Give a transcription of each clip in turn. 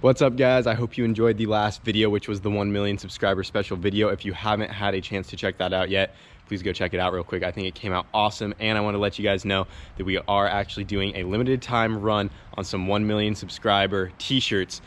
What's up, guys? I hope you enjoyed the last video, which was the 1 million subscriber special video. If you haven't had a chance to check that out yet, please go check it out real quick. I think it came out awesome, and I want to let you guys know that we are actually doing a limited time run on some 1 million subscriber t-shirts.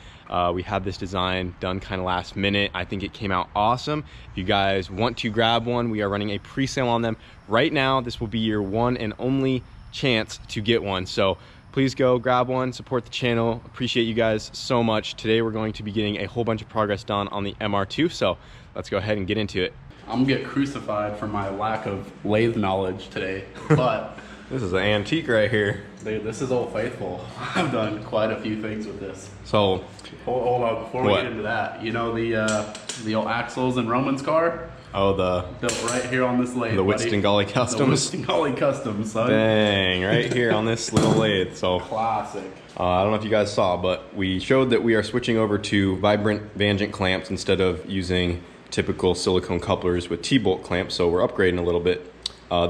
We had this design done kind of last minute. I think it came out awesome. If you guys want to grab one, we are running a pre-sale on them right now. This will be your one and only chance to get one, so please go grab one, support the channel. Appreciate you guys so much. Today we're going to be getting a whole bunch of progress done on the MR2, so let's go ahead and get into it. I'm gonna get crucified for my lack of lathe knowledge today, but This is an antique right here. dude, this is Old Faithful. I've done quite a few things with this. So Hold on, before we get into that, you know the old axles in Roman's car? oh, the Built right here on this lathe, the Whitston Gully Customs. The Whitston Gully Customs, son. Dang, right here on this little lathe. So Classic. I don't know if you guys saw, but we showed that we are switching over to vibrant Vangent clamps instead of using typical silicone couplers with T-bolt clamps, so we're upgrading a little bit.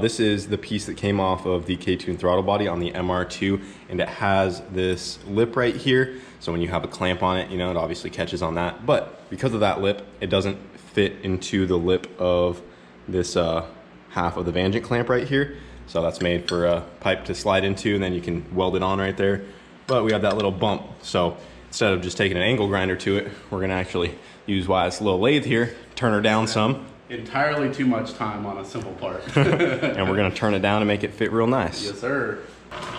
This is the piece that came off of the K-Tune throttle body on the MR2, and it has this lip right here, so when you have a clamp on it, you know, it obviously catches on that, but because of that lip, it doesn't fit into the lip of this half of the Vangent clamp right here, so that's made for a pipe to slide into, and then you can weld it on right there. But we have that little bump, so instead of just taking an angle grinder to it, we're gonna actually use this little lathe here, turn her down some. Entirely too much time on a simple part. And we're gonna turn it down and make it fit real nice. Yes, sir.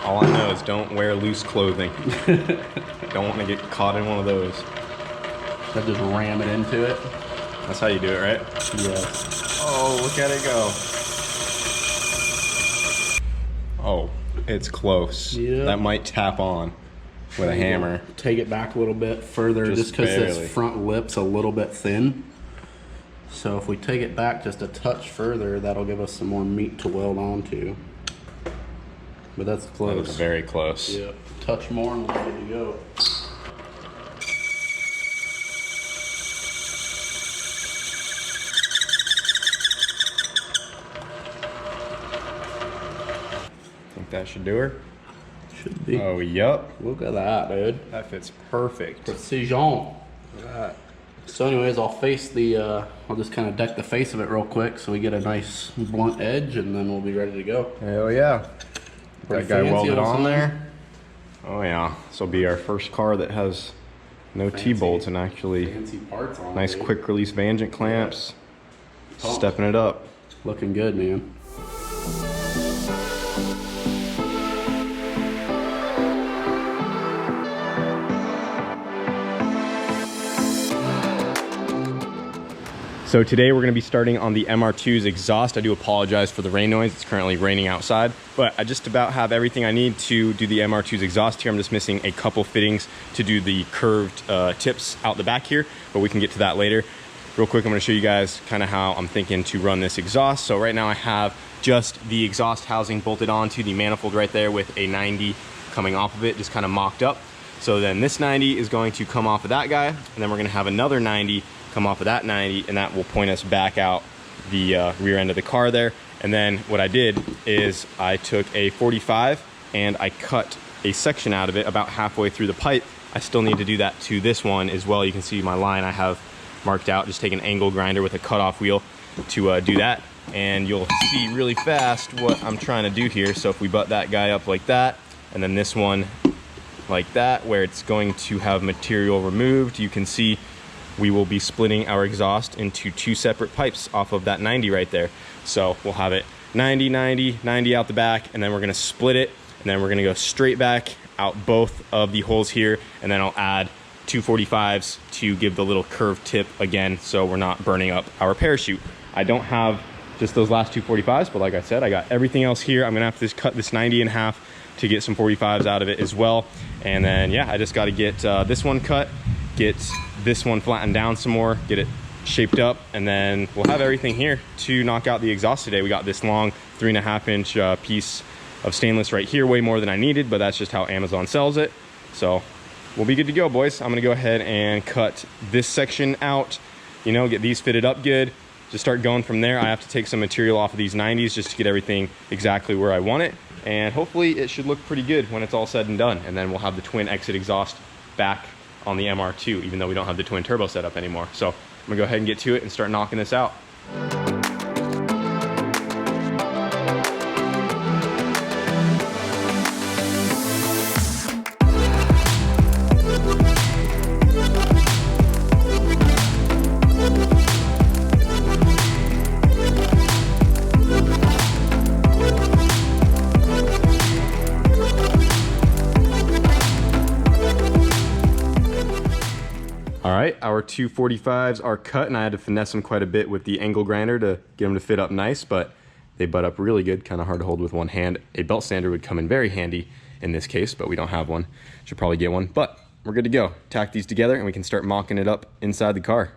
All I know is don't wear loose clothing. Don't want to get caught in one of those. I just ram it into it. That's how you do it, right? Yes. Oh, look at it go. Oh, it's close. Yeah. That might tap on with a hammer. Take it back a little bit further just because this front lip's a little bit thin. So if we take it back just a touch further, that'll give us some more meat to weld onto. But that's close. That was very close. Yeah, touch more and we're ready to go. Think that should do her? Should be. Oh, yup. Look at that, dude. That fits perfect. Precision. Look at that. So anyways, I'll just kind of deck the face of it real quick so we get a nice blunt edge, and then we'll be ready to go. Hell yeah. Pretty That guy fancy welded on something. there. Oh yeah, this will be our first car that has no T-bolts and actually Fancy parts on. nice dude. quick release Vangent clamps. Yeah. Stepping it up. Looking good, man. So today we're going to be starting on the MR2's exhaust. I do apologize for the rain noise. It's currently raining outside, but I just about have everything I need to do the MR2's exhaust here. I'm just missing a couple fittings to do the curved tips out the back here, but we can get to that later. Real quick, I'm going to show you guys kind of how I'm thinking to run this exhaust. So right now I have just the exhaust housing bolted onto the manifold right there with a 90 coming off of it, just kind of mocked up. So then this 90 is going to come off of that guy, and then we're going to have another 90 come off of that 90, and that will point us back out the rear end of the car there. And then what I did is I took a 45 and I cut a section out of it about halfway through the pipe. I still need to do that to this one as well. You can see my line I have marked out. Just take an angle grinder with a cutoff wheel to do that, and you'll see really fast what I'm trying to do here. So if we butt that guy up like that, and then this one like that, where it's going to have material removed, you can see we will be splitting our exhaust into two separate pipes off of that 90 right there. So we'll have it 90, 90, 90 out the back, and then we're gonna split it, and then we're gonna go straight back out both of the holes here, and then I'll add two 45s to give the little curved tip again, so we're not burning up our parachute. I don't have just those last two 45s, but like I said, I got everything else here. I'm gonna have to cut this 90 in half to get some 45s out of it as well. And then yeah, I just gotta get this one cut, get this one flattened down some more, get it shaped up, and then we'll have everything here to knock out the exhaust today. We got this long 3.5 inch piece of stainless right here, way more than I needed, but that's just how Amazon sells it. So we'll be good to go, boys. I'm gonna go ahead and cut this section out, you know, get these fitted up good, just start going from there. I have to take some material off of these 90s just to get everything exactly where I want it, and hopefully it should look pretty good when it's all said and done. And then we'll have the twin exit exhaust back on the MR2, even though we don't have the twin turbo setup anymore. So I'm gonna go ahead and get to it and start knocking this out. All right, our 245s are cut, and I had to finesse them quite a bit with the angle grinder to get them to fit up nice, but they butt up really good, kind of hard to hold with one hand. A belt sander would come in very handy in this case, but we don't have one. Should probably get one, but we're good to go. Tack these together and we can start mocking it up inside the car.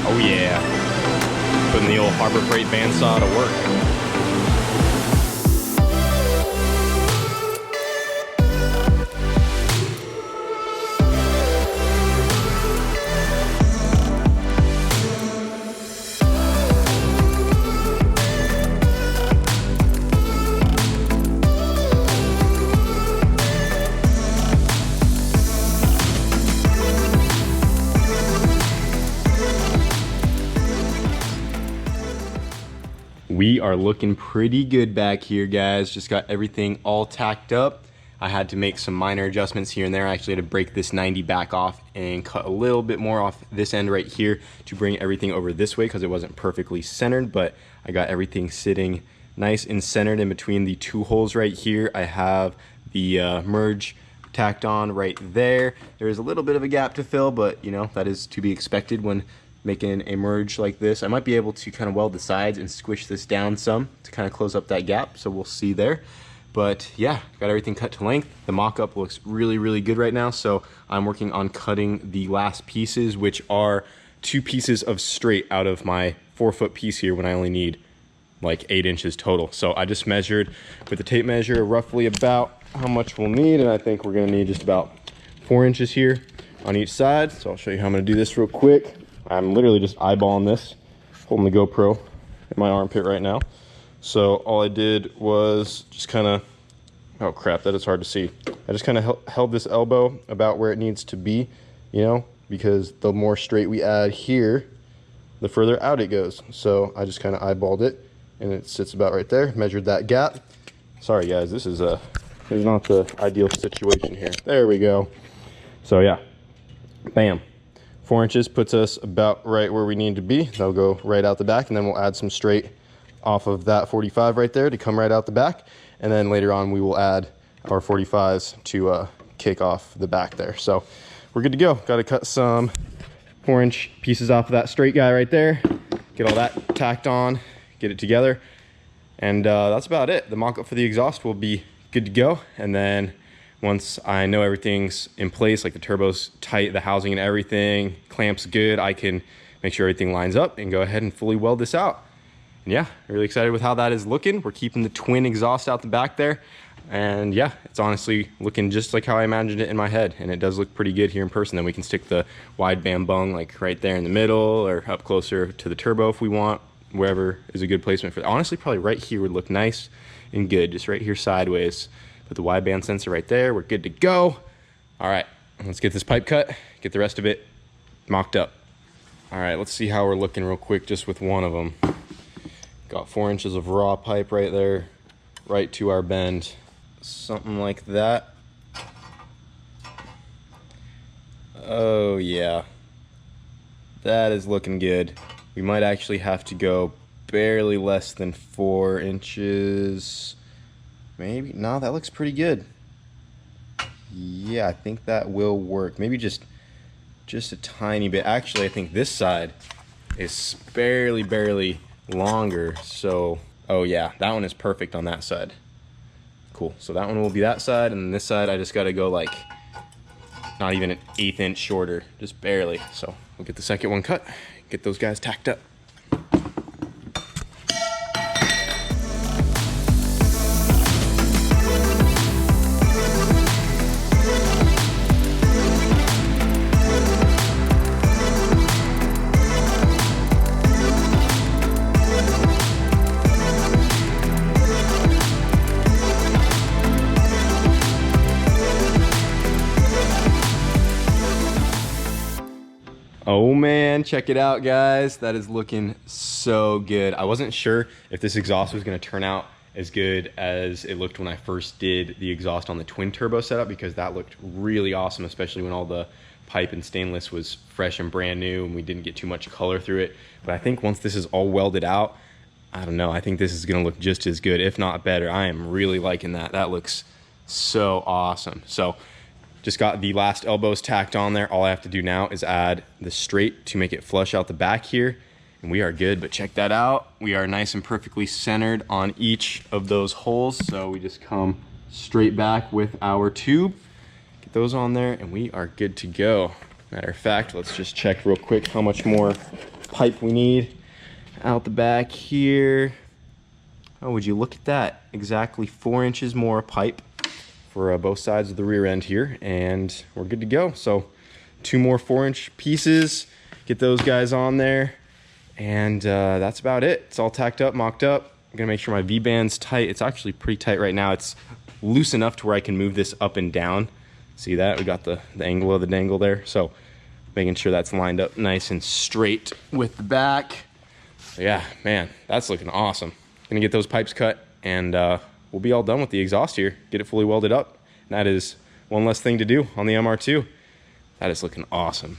Oh yeah, putting the old Harbor Freight bandsaw to work. We are looking pretty good back here, guys. Just got everything all tacked up. I had to make some minor adjustments here and there. I actually had to break this 90 back off and cut a little bit more off this end right here to bring everything over this way because it wasn't perfectly centered, but I got everything sitting nice and centered in between the two holes right here. I have the merge tacked on right there. There's a little bit of a gap to fill, but you know, that is to be expected when making a merge like this. I might be able to kind of weld the sides and squish this down some to kind of close up that gap, so we'll see there. But yeah, got everything cut to length. The mock-up looks really, really good right now, so I'm working on cutting the last pieces, which are 2 pieces of straight out of my 4-foot piece here when I only need like 8 inches total. So I just measured with the tape measure roughly about how much we'll need, and I think we're gonna need just about 4 inches here on each side. So I'll show you how I'm gonna do this real quick. I'm literally just eyeballing this, holding the GoPro in my armpit right now. So all I did was just kind of, oh crap, that is hard to see. I just kind of held this elbow about where it needs to be, you know, because the more straight we add here, the further out it goes. So I just kind of eyeballed it and it sits about right there, measured that gap. Sorry guys, this is not the ideal situation here. There we go. So yeah, bam. 4 inches puts us about right where we need to be. That'll go right out the back, and then we'll add some straight off of that 45 right there to come right out the back. And then later on we will add our 45s to kick off the back there. So we're good to go. Got to cut some 4-inch pieces off of that straight guy right there, get all that tacked on, get it together, and that's about it. The mock-up for the exhaust will be good to go, and then once I know everything's in place, like the turbo's tight, the housing and everything, clamps good, I can make sure everything lines up and go ahead and fully weld this out. And yeah, really excited with how that is looking. We're keeping the twin exhaust out the back there. And yeah, it's honestly looking just like how I imagined it in my head. And it does look pretty good here in person. Then we can stick the wideband bung like right there in the middle or up closer to the turbo if we want, wherever is a good placement for that. Honestly, probably right here would look nice and good, just right here sideways. Put the wideband sensor right there. We're good to go. All right, let's get this pipe cut, get the rest of it mocked up. All right, let's see how we're looking real quick just with one of them. Got 4 inches of raw pipe right there, right to our bend. Something like that. Oh yeah, that is looking good. We might actually have to go barely less than 4 inches. Maybe, no, that looks pretty good. Yeah, I think that will work. Maybe just a tiny bit. Actually, I think this side is barely longer. So, oh yeah, that one is perfect on that side. Cool, so that one will be that side, and then this side I just gotta go like, not even an 1/8 inch shorter, just barely. So we'll get the second one cut, get those guys tacked up. Oh man, check it out, guys. That is looking so good. I wasn't sure if this exhaust was gonna turn out as good as it looked when I first did the exhaust on the twin turbo setup, because that looked really awesome, especially when all the pipe and stainless was fresh and brand new and we didn't get too much color through it. But I think once this is all welded out, I don't know, I think this is gonna look just as good, if not better. I am really liking that. That looks so awesome. So just got the last elbows tacked on there. All I have to do now is add the straight to make it flush out the back here, and we are good. But check that out. We are nice and perfectly centered on each of those holes. So we just come straight back with our tube, get those on there, and we are good to go. Matter of fact, let's just check real quick how much more pipe we need out the back here. Oh, would you look at that? Exactly 4 inches more pipe for both sides of the rear end here, and we're good to go. So 2 more 4-inch pieces, get those guys on there, and that's about it. It's all tacked up, mocked up. I'm gonna make sure my V-band's tight. It's actually pretty tight right now. It's loose enough to where I can move this up and down. See that? We got the angle of the dangle there. So making sure that's lined up nice and straight with the back. Yeah, man, that's looking awesome. Gonna get those pipes cut, and we'll be all done with the exhaust here, get it fully welded up. And that is one less thing to do on the MR2. That is looking awesome.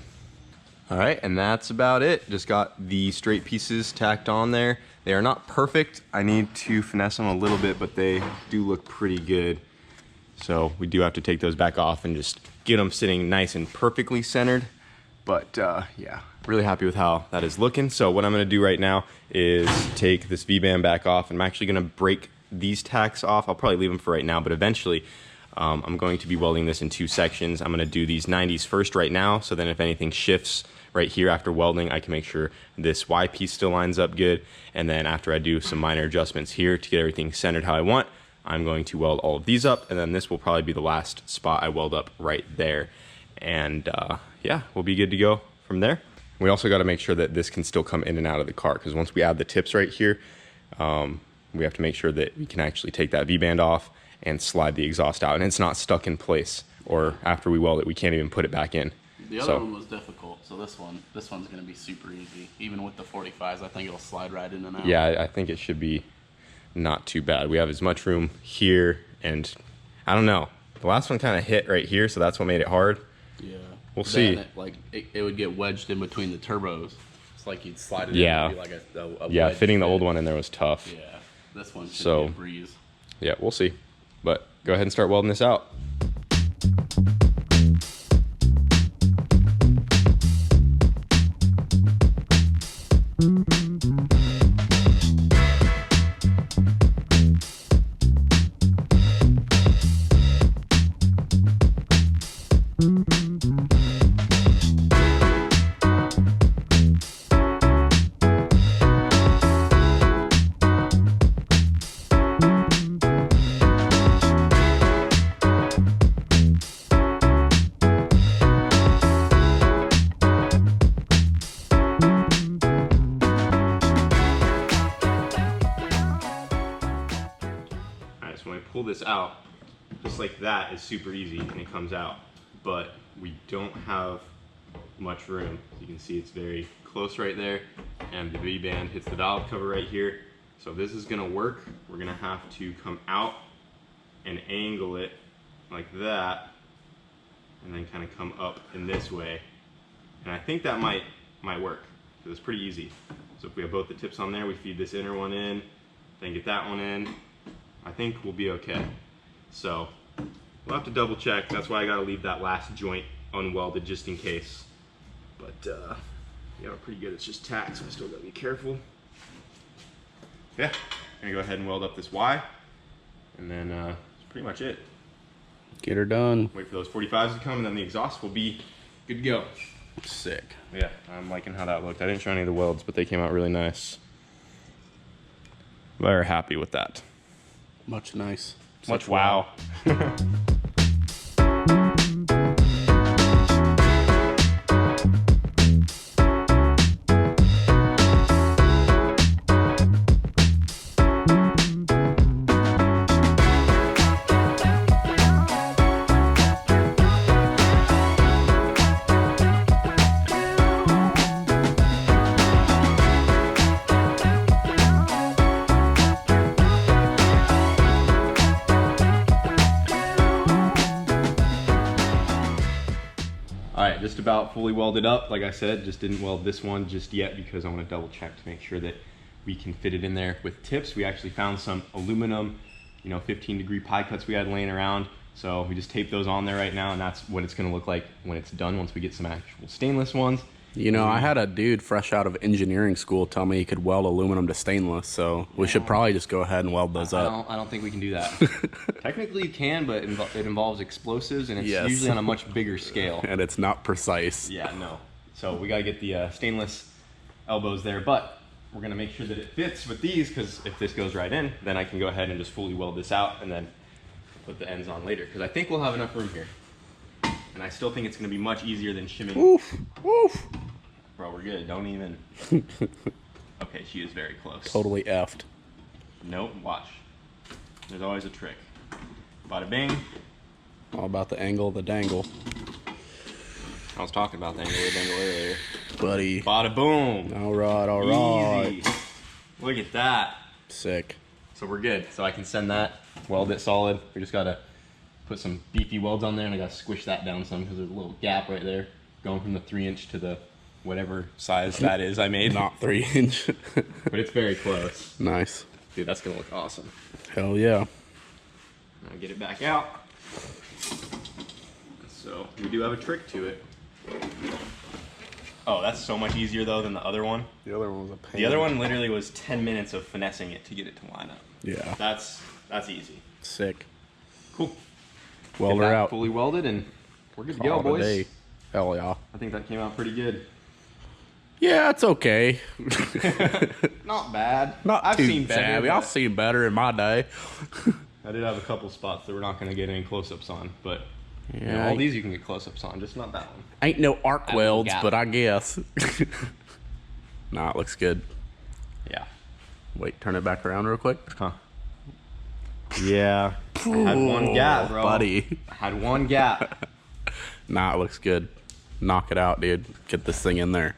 All right, and that's about it. Just got the straight pieces tacked on there. They are not perfect. I need to finesse them a little bit, but they do look pretty good. So we do have to take those back off and just get them sitting nice and perfectly centered. But yeah, really happy with how that is looking. So what I'm gonna do right now is take this V-band back off, and I'm actually gonna break these tacks off. I'll probably leave them for right now, but eventually I'm going to be welding this in 2 sections. I'm gonna do these 90s first right now, so then if anything shifts right here after welding, I can make sure this Y piece still lines up good. And then after I do some minor adjustments here to get everything centered how I want, I'm going to weld all of these up, and then this will probably be the last spot I weld up right there. And yeah, we'll be good to go from there. We also got to make sure that this can still come in and out of the car, because once we add the tips right here, we have to make sure that we can actually take that V-band off and slide the exhaust out, and it's not stuck in place, or after we weld it, we can't even put it back in. The other one was difficult, so this one's going to be super easy. Even with the 45s, I think it'll slide right in and out. Yeah, I think it should be not too bad. We have as much room here, and I don't know. The last one kind of hit right here, so that's what made it hard. Yeah. We'll see. It would get wedged in between the turbos. It's like you'd slide it yeah. in and be like a yeah, fitting the old one in there was tough. Yeah, this one should be a breeze. Yeah, we'll see. But go ahead and start welding this out. Pull this out, just like that is super easy and it comes out, but we don't have much room. You can see it's very close right there, and the V-band hits the valve cover right here. So if this is gonna work, we're gonna have to come out and angle it like that, and then kind of come up in this way. And I think that might work, because it's pretty easy. So if we have both the tips on there, we feed this inner one in, then get that one in, I think we'll be okay. So we'll have to double check. That's why I gotta leave that last joint unwelded just in case. But yeah, we're pretty good. It's just tack, so I still gotta be careful. Yeah, gonna go ahead and weld up this Y, and then that's pretty much it. Get her done. Wait for those 45s to come, and then the exhaust will be good to go. Sick. Yeah, I'm liking how that looked. I didn't show any of the welds, but they came out really nice. Very happy with that. Much nice. Much wow. just about fully welded up. Like I said, just didn't weld this one just yet because I want to double check to make sure that we can fit it in there with tips. We actually found some aluminum, 15-degree pie cuts we had laying around. So we just taped those on there right now, and that's what it's going to look like when it's done, once we get some actual stainless ones. I had a dude fresh out of engineering school tell me he could weld aluminum to stainless, so we should probably just go ahead and weld those up. I don't think we can do that. Technically you can, but it involves explosives, and it's usually on a much bigger scale. And it's not precise. Yeah, no. So we got to get the stainless elbows there, but we're going to make sure that it fits with these, because if this goes right in, then I can go ahead and just fully weld this out and then put the ends on later, because I think we'll have enough room here. And I still think it's going to be much easier than shimming. Oof, oof. Bro, we're good. Don't even. Okay, she is very close. Totally effed. Nope, watch. There's always a trick. Bada bing. All about the angle of the dangle. I was talking about the angle of the dangle earlier. Buddy. Bada boom. All right, all right. Easy. Look at that. Sick. So we're good. So I can send that, weld it solid. We just got to put some beefy welds on there, and I got to squish that down some because there's a little gap right there going from the 3-inch to the whatever size that is I made. Not 3-inch. But it's very close. Nice. Dude, that's going to look awesome. Hell yeah. Now get it back out. So we do have a trick to it. Oh, that's so much easier though than the other one. The other one was a pain. The other one literally was 10 minutes of finessing it to get it to line up. Yeah. That's easy. Sick. Cool. Welder out. Fully welded, and we're good to go, boys. Day. Hell yeah. I think that came out pretty good. Yeah, it's okay. Not bad. I've seen better. I've seen better in my day. I did have a couple spots that we're not going to get any close-ups on, but yeah, all these you can get close-ups on, just not that one. Ain't no arc welds, but I guess. Nah, it looks good. Yeah. Wait, turn it back around real quick. Huh. Yeah. I had one gap, bro. Buddy. I had one gap. Nah, it looks good. Knock it out, dude. Get this thing in there.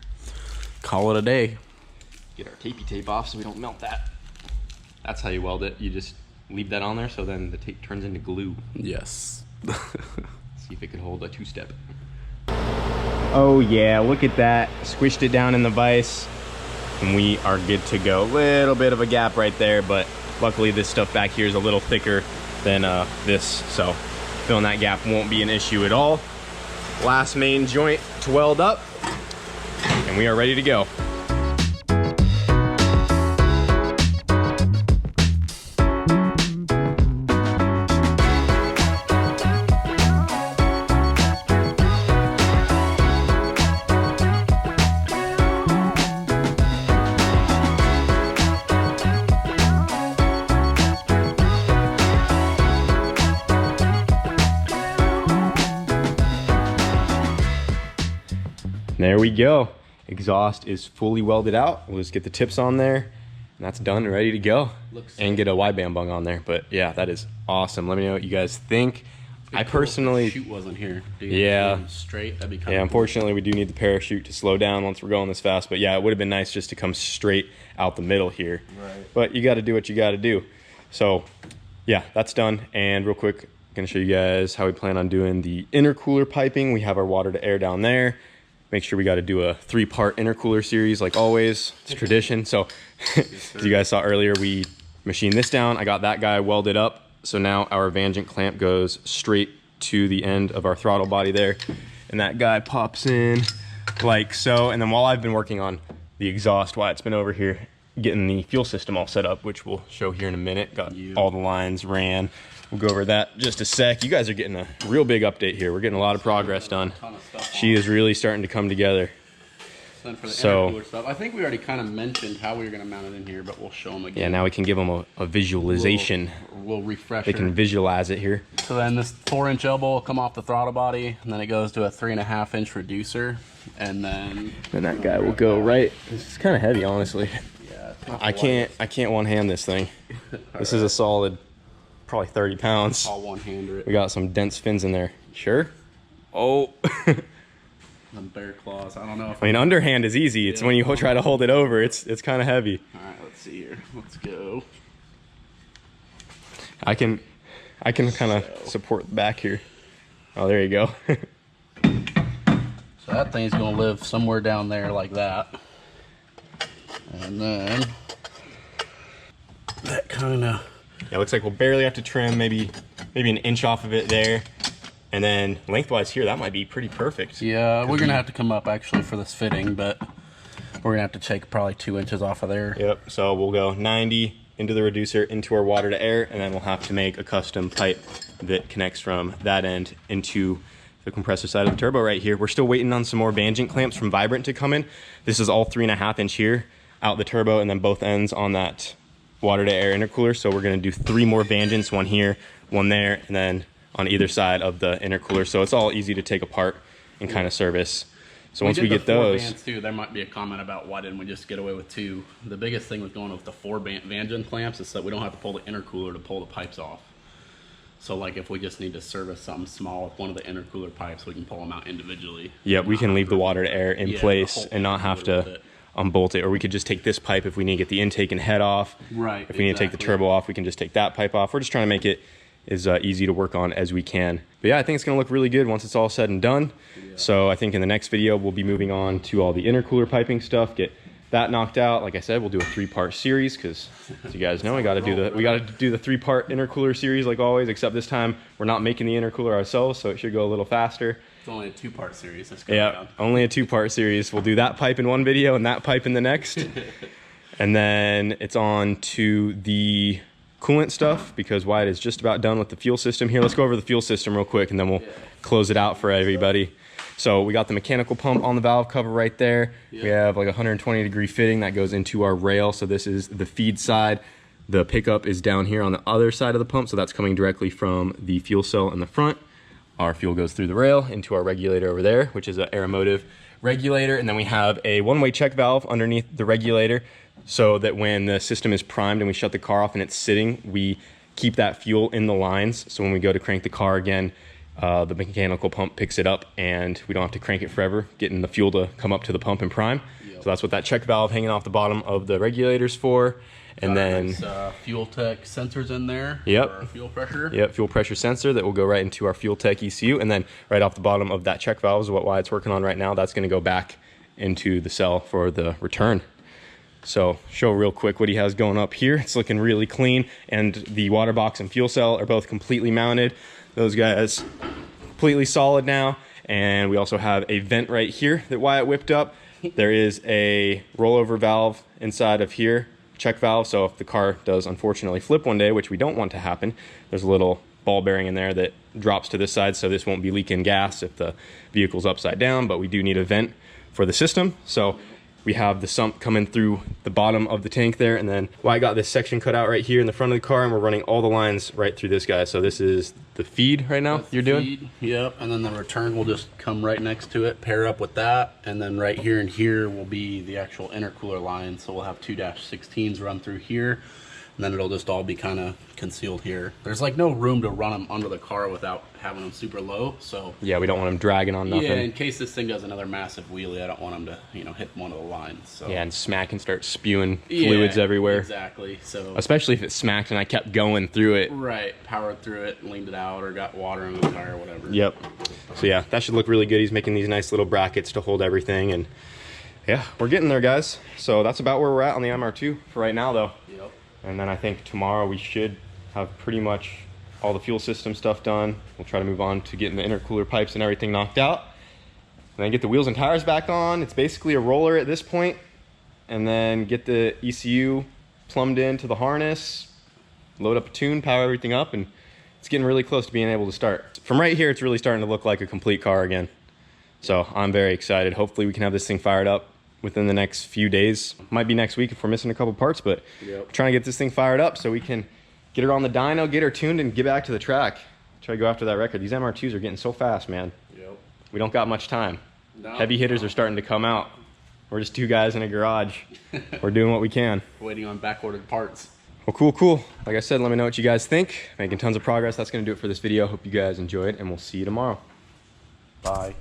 Call it a day. Get our tapey tape off so we don't melt that. That's how you weld it. You just leave that on there so then the tape turns into glue. Yes. See if it can hold a 2-step. Oh yeah, look at that. Squished it down in the vise and we are good to go. Little bit of a gap right there, but luckily this stuff back here is a little thicker than this, so filling that gap won't be an issue at all. Last main joint to weld up and we are ready to go. There we go. Exhaust is fully welded out. We'll just get the tips on there and that's done and ready to go. And get a wideband bung on there. But yeah, that is awesome. Let me know what you guys think. I personally, chute wasn't here. Dude, yeah, straight. That'd be kind yeah. of Unfortunately, we do need the parachute to slow down once we're going this fast. But yeah, it would have been nice just to come straight out the middle here. Right. But you got to do what you got to do. So yeah, that's done. And real quick, I'm gonna show you guys how we plan on doing the intercooler piping. We have our water to air down there. Make sure we got to do a 3-part intercooler series like always. It's tradition. So as you guys saw earlier, we machined this down. I got that guy welded up. So now our Vangent clamp goes straight to the end of our throttle body there. And that guy pops in like so. And then while I've been working on the exhaust, Wyatt's been over here getting the fuel system all set up, which we'll show here in a minute. Got all the lines ran. We'll go over that in just a sec. You guys are getting a real big update here. We're getting a lot of progress done. She is really starting to come together. Then for the intercooler stuff, I think we already kind of mentioned how we were going to mount it in here, but we'll show them again. Yeah, now we can give them a visualization. We'll refresh. They can visualize it here. So then this 4-inch elbow will come off the throttle body, and then it goes to a 3.5-inch reducer, and then that guy will go right. It's kind of heavy, honestly. Yeah, I can't one-hand this thing. This is a solid, probably 30 pounds. I'll one-hander it. We got some dense fins in there. Sure? Oh. Them bear claws. I don't know if I mean, underhand is easy. It's when you try to hold it over, it's kind of heavy. All right, let's see here. Let's go. I can kind of support the back here. Oh, there you go. So that thing's gonna live somewhere down there like that. And then that kind of, yeah, looks like we'll barely have to trim maybe an inch off of it there. And then lengthwise here, that might be pretty perfect. yeah, we're gonna have to come up actually for this fitting, but we're gonna have to take probably 2 inches off of there. Yep, so we'll go 90 into the reducer, into our water to air, and then we'll have to make a custom pipe that connects from that end into the compressor side of the turbo right here. We're still waiting on some more Vangent clamps from Vibrant to come in. This is all 3.5 inch here, out the turbo, and then both ends on that water to air intercooler. So we're gonna do 3 more Vangents, 1 here, 1 there, and then on either side of the intercooler. So it's all easy to take apart and kind of service. So once we get those, bands too, there might be a comment about why didn't we just get away with 2. The biggest thing with going with the 4 Vangent clamps is that we don't have to pull the intercooler to pull the pipes off. So like if we just need to service something small with one of the intercooler pipes, we can pull them out individually. yeah, we can leave the water to air in place and not have to unbolt it. Or we could just take this pipe if we need to get the intake and head off. Right. If we need to take the turbo off, we can just take that pipe off. We're just trying to make it as easy to work on as we can. But yeah, I think it's gonna look really good once it's all said and done. Yeah. So I think in the next video, we'll be moving on to all the intercooler piping stuff, get that knocked out. Like I said, we'll do a 3-part series because, as you guys know, we got to do the 3-part intercooler series like always. Except this time we're not making the intercooler ourselves, so it should go a little faster. It's only a 2-part series. Yeah, only a 2-part series. We'll do that pipe in one video and that pipe in the next, and then it's on to the coolant stuff because Wyatt is just about done with the fuel system. Here, let's go over the fuel system real quick, and then we'll close it out for everybody. So we got the mechanical pump on the valve cover right there. Yep. We have like a 120-degree fitting that goes into our rail. So this is the feed side. The pickup is down here on the other side of the pump. So that's coming directly from the fuel cell in the front. Our fuel goes through the rail into our regulator over there, which is an Aeromotive regulator. And then we have a one-way check valve underneath the regulator so that when the system is primed and we shut the car off and it's sitting, we keep that fuel in the lines. So when we go to crank the car again, the mechanical pump picks it up and we don't have to crank it forever, getting the fuel to come up to the pump and prime. Yep. So that's what that check valve hanging off the bottom of the regulators for. And then fuel tech sensors in there. Yep. For fuel pressure. Yep, fuel pressure sensor that will go right into our fuel tech ECU. And then right off the bottom of that check valve is what Wyatt's working on right now. That's going to go back into the cell for the return. So show real quick what he has going up here. It's looking really clean, and the water box and fuel cell are both completely mounted. Those guys completely solid now. And we also have a vent right here that Wyatt whipped up. There is a rollover valve inside of here, check valve. So if the car does unfortunately flip one day, which we don't want to happen, there's a little ball bearing in there that drops to this side, so this won't be leaking gas if the vehicle's upside down, but we do need a vent for the system. So we have the sump coming through the bottom of the tank there, and then I got this section cut out right here in the front of the car, and we're running all the lines right through this guy. So this is the feed right now. You're doing? Yep, and then the return will just come right next to it, pair up with that, and then right here and here will be the actual intercooler line. So we'll have 2-16s run through here, and then it'll just all be kind of concealed here. There's like no room to run them under the car without having them super low, so yeah, we don't want them dragging on nothing. Yeah, in case this thing does another massive wheelie, I don't want them to, you know, hit one of the lines. So yeah, and smack and start spewing fluids everywhere. Exactly. So especially if it smacked and I kept going through it. Right, powered through it, leaned it out, or got water in the tire, or whatever. Yep. So yeah, that should look really good. He's making these nice little brackets to hold everything, and yeah, we're getting there, guys. So that's about where we're at on the MR2 for right now, though. Yep. And then I think tomorrow we should have pretty much all the fuel system stuff done. We'll try to move on to getting the intercooler pipes and everything knocked out. And then get the wheels and tires back on. It's basically a roller at this point. And then get the ECU plumbed into the harness, load up a tune, power everything up, and it's getting really close to being able to start. From right here, it's really starting to look like a complete car again. So I'm very excited. Hopefully we can have this thing fired up within the next few days. Might be next week if we're missing a couple parts, but we're trying to get this thing fired up so we can get her on the dyno, get her tuned, and get back to the track. Try to go after that record. These MR2s are getting so fast, man. Yep. We don't got much time. Heavy hitters are starting to come out. We're just 2 guys in a garage. We're doing what we can. Waiting on back-ordered parts. Well, cool. Like I said, let me know what you guys think. Making tons of progress. That's going to do it for this video. Hope you guys enjoyed, and we'll see you tomorrow. Bye.